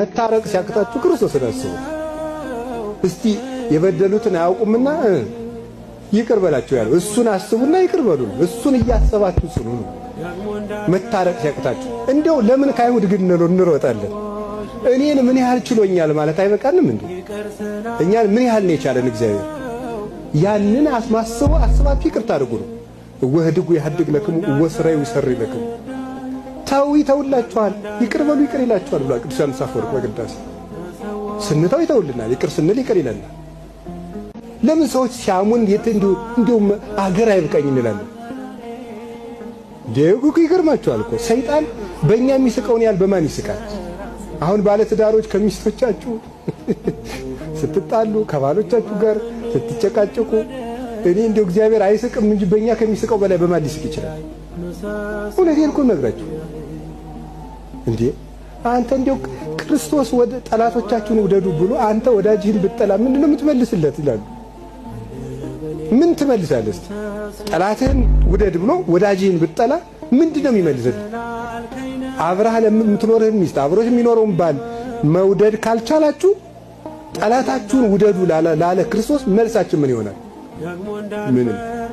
መታረቅ ሲያቅታችሁ ክርስቶስን አስቡ። እስቲ የበደሉትን አያውቁምና ይቅር በላቸው ያለው እሱን አስቡና ይቅር በሉ። እሱን እያሰባችሁ ጽኑ ነው። መታረቅ ሲያቅታችሁ እንደው ለምን ከአይሁድ ግን እንሮጣለን? እኔን ምን ያህል ችሎኛል ማለት አይበቃንም እንዴ? እኛን ምን ያህል ነው የቻለን እግዚአብሔር? ያንን አስባችሁ ይቅርታ አድርጉ ነው። ወህድጉ ያህድግ ለክሙ ወስራዩ ይሰሪ ለክሙ። ታው ይተውላችኋል፣ ይቅር በሉ ይቅር ይላችኋል ብሏል ቅዱስ ዮሐንስ አፈወርቅ በቅዳሴ። ስንተው ይተውልናል፣ ይቅር ስንል ይቅር ይለናል። ለምን ሰዎች ሲያሙን እንዲሁም አገር አይብቃኝ እንላለን? ደጉ ይገርማችኋል እኮ ሰይጣን በእኛ የሚስቀውን ያህል በማን ይስቃል? አሁን ባለ ትዳሮች ከሚስቶቻችሁ ስትጣሉ፣ ከባሎቻችሁ ጋር ስትጨቃጨቁ እኔ እንደው እግዚአብሔር አይስቅም እንጂ በእኛ ከሚስቀው በላይ በማን ሊስቅ ይችላል? እውነቴን እኮ ነግራችሁ እንዴ አንተ እንደው ክርስቶስ ወደ ጠላቶቻችሁን ውደዱ ብሎ አንተ ወዳጅህን ብትጠላ ምንድነው የምትመልስለት ይላሉ። ምን ትመልሳለህ? ጠላትህን ውደድ ብሎ ወዳጅህን ብትጠላ ምንድነው የሚመልስልህ? አብረህ ለምትኖርህ ሚስት አብሮህ የሚኖረውን ባል መውደድ ካልቻላችሁ ጠላታችሁን ውደዱ ላለ ክርስቶስ መልሳችን ምን ይሆናል? ምንም።